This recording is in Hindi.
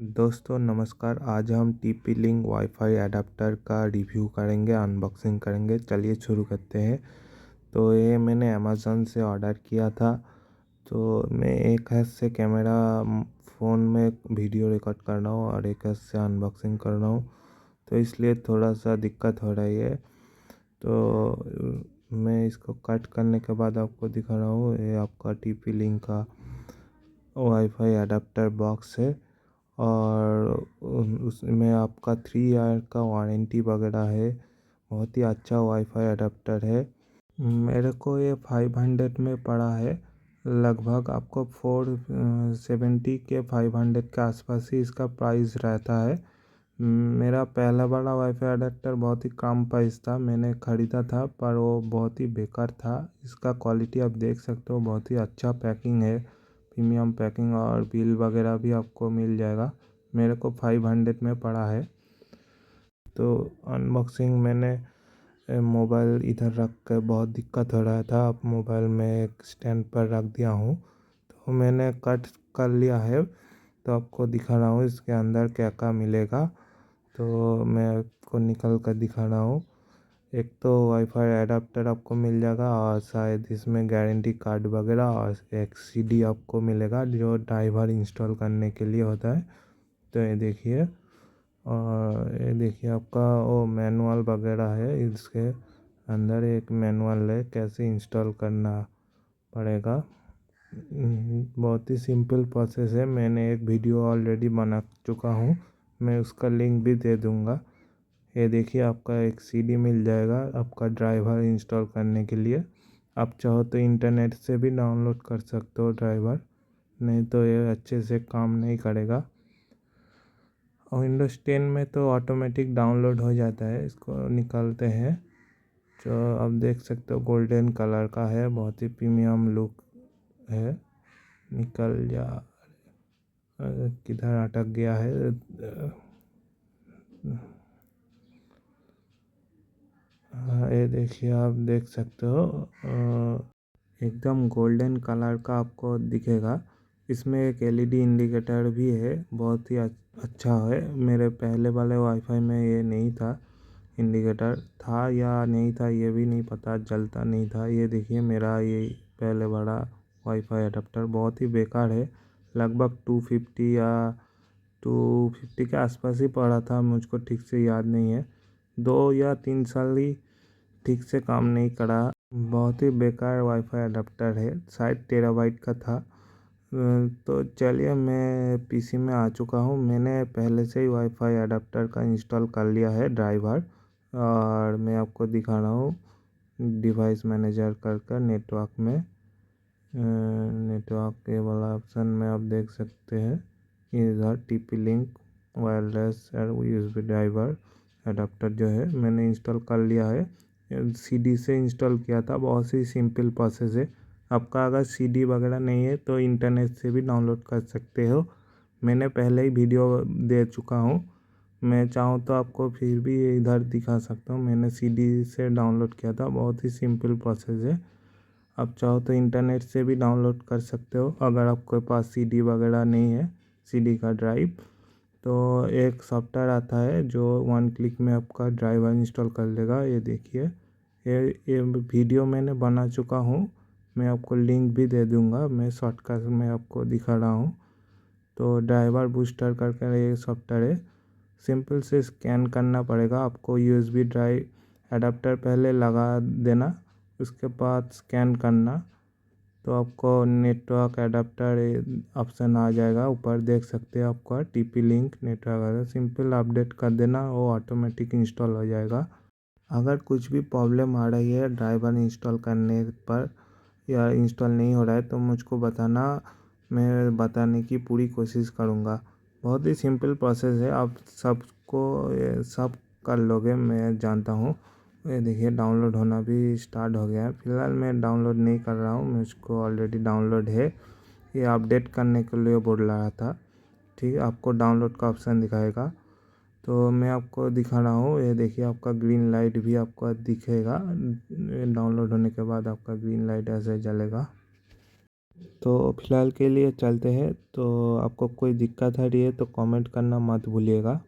दोस्तों नमस्कार। आज हम TP-Link वाईफाई एडाप्टर का रिव्यू करेंगे, अनबॉक्सिंग करेंगे। चलिए शुरू करते हैं। तो ये मैंने अमेज़न से ऑर्डर किया था। तो मैं एक हाथ से कैमरा फ़ोन में वीडियो रिकॉर्ड कर रहा हूँ और एक हाथ से अनबॉक्सिंग कर रहा हूँ, तो इसलिए थोड़ा सा दिक्कत हो रही है। तो मैं इसको कट करने के बाद आपको दिखा रहा हूँ। ये आपका TP-Link का वाईफाई एडाप्टर बॉक्स है और उसमें आपका 3 ईयर का वारंटी वगैरह है। बहुत ही अच्छा वाईफाई अडेप्टर है। मेरे को ये 500 में पड़ा है। लगभग आपको 470 के 500 के आसपास ही इसका प्राइस रहता है। मेरा पहला वाला वाईफाई अडेप्टर बहुत ही कम प्राइस था, मैंने ख़रीदा था, पर वो बहुत ही बेकार था। इसका क्वालिटी आप देख सकते हो, बहुत ही अच्छा पैकिंग है, प्रीमियम पैकिंग, और बिल वगैरह भी आपको मिल जाएगा। मेरे को 500 में पड़ा है। तो अनबॉक्सिंग मैंने मोबाइल इधर रख कर बहुत दिक्कत हो रहा था, अब मोबाइल में एक स्टैंड पर रख दिया हूँ। तो मैंने कट कर लिया है, तो आपको दिखा रहा हूँ इसके अंदर क्या क्या मिलेगा। तो मैं आपको निकल कर दिखा रहा हूँ। एक तो वाईफाई एडाप्टर आपको मिल जाएगा और शायद इसमें गारंटी कार्ड वगैरह, और एक CD आपको मिलेगा जो ड्राइवर इंस्टॉल करने के लिए होता है। तो ये देखिए, और ये देखिए आपका वो मैनुअल वगैरह है। इसके अंदर एक मैनुअल है कैसे इंस्टॉल करना पड़ेगा। बहुत ही सिंपल प्रोसेस है। मैंने एक वीडियो ऑलरेडी बना चुका हूँ, मैं उसका लिंक भी दे दूँगा। ये देखिए, आपका एक CD मिल जाएगा आपका ड्राइवर इंस्टॉल करने के लिए। आप चाहो तो इंटरनेट से भी डाउनलोड कर सकते हो ड्राइवर, नहीं तो ये अच्छे से काम नहीं करेगा। और विंडोज 10 में तो ऑटोमेटिक डाउनलोड हो जाता है। इसको निकालते हैं। जो आप देख सकते हो गोल्डन कलर का है, बहुत ही प्रीमियम लुक है। निकल जा, किधर अटक गया है। ये देखिए, आप देख सकते हो एकदम गोल्डन कलर का आपको दिखेगा। इसमें एक LED इंडिकेटर भी है, बहुत ही अच्छा है। मेरे पहले वाले वाईफाई में ये नहीं था, इंडिकेटर था या नहीं था ये भी नहीं पता, जलता नहीं था। ये देखिए, मेरा ये पहले वाला वाईफाई अडेप्टर बहुत ही बेकार है। लगभग 250 या 250 के आसपास ही पड़ा था, मुझको ठीक से याद नहीं है। 2 या 3 साल ही ठीक से काम नहीं करा। बहुत ही बेकार वाईफाई अडेप्टर है, शायद टेराबाइट का था। तो चलिए, मैं PC में आ चुका हूँ। मैंने पहले से ही वाईफाई अडेप्टर का इंस्टॉल कर लिया है ड्राइवर, और मैं आपको दिखा रहा हूँ डिवाइस मैनेजर कर नेटवर्क में। नेटवर्क के वाला ऑप्शन में आप देख सकते हैं, इधर TP-Link wireless USB driver adapter जो है मैंने इंस्टॉल कर लिया है। CD से इंस्टॉल किया था, बहुत ही सिंपल प्रोसेस है। आपका अगर CD वगैरह नहीं है तो इंटरनेट से भी डाउनलोड कर सकते हो। मैंने पहले ही वीडियो दे चुका हूँ, मैं चाहूँ तो आपको फिर भी इधर दिखा सकता हूँ। मैंने CD से डाउनलोड किया था, बहुत ही सिंपल प्रोसेस है। आप चाहो तो इंटरनेट से भी डाउनलोड कर सकते हो अगर आपके पास CD वगैरह नहीं है, CD का ड्राइव। तो एक सॉफ्टवेयर आता है जो 1 क्लिक में आपका ड्राइवर इंस्टॉल कर लेगा। ये देखिए, ये वीडियो मैंने बना चुका हूँ, मैं आपको लिंक भी दे दूँगा। मैं शॉर्टकट में आपको दिखा रहा हूँ। तो ड्राइवर बूस्टर करके ये सॉफ्टवेयर है। सिंपल से स्कैन करना पड़ेगा आपको। USB ड्राइव एडाप्टर पहले लगा देना, उसके बाद स्कैन करना, तो आपको नेटवर्क एडाप्टर ऑप्शन आ जाएगा। ऊपर देख सकते हैं आपका TP-Link नेटवर्क, सिंपल अपडेट कर देना, वो ऑटोमेटिक इंस्टॉल हो जाएगा। अगर कुछ भी प्रॉब्लम आ रही है ड्राइवर इंस्टॉल करने पर या इंस्टॉल नहीं हो रहा है तो मुझको बताना, मैं बताने की पूरी कोशिश करूँगा। बहुत ही सिंपल प्रोसेस है, आप सब कर लोगे, मैं जानता हूँ। ये देखिए, डाउनलोड होना भी स्टार्ट हो गया है। फिलहाल मैं डाउनलोड नहीं कर रहा हूँ, मुझको ऑलरेडी डाउनलोड है। ये अपडेट करने के लिए बोल रहा था। ठीक है, आपको डाउनलोड का ऑप्शन दिखाएगा, तो मैं आपको दिखा रहा हूँ। ये देखिए, आपका ग्रीन लाइट भी आपको दिखेगा। डाउनलोड होने के बाद आपका ग्रीन लाइट ऐसे जलेगा। तो फ़िलहाल के लिए चलते हैं। तो आपको कोई दिक्कत आ रही है तो कमेंट करना मत भूलिएगा।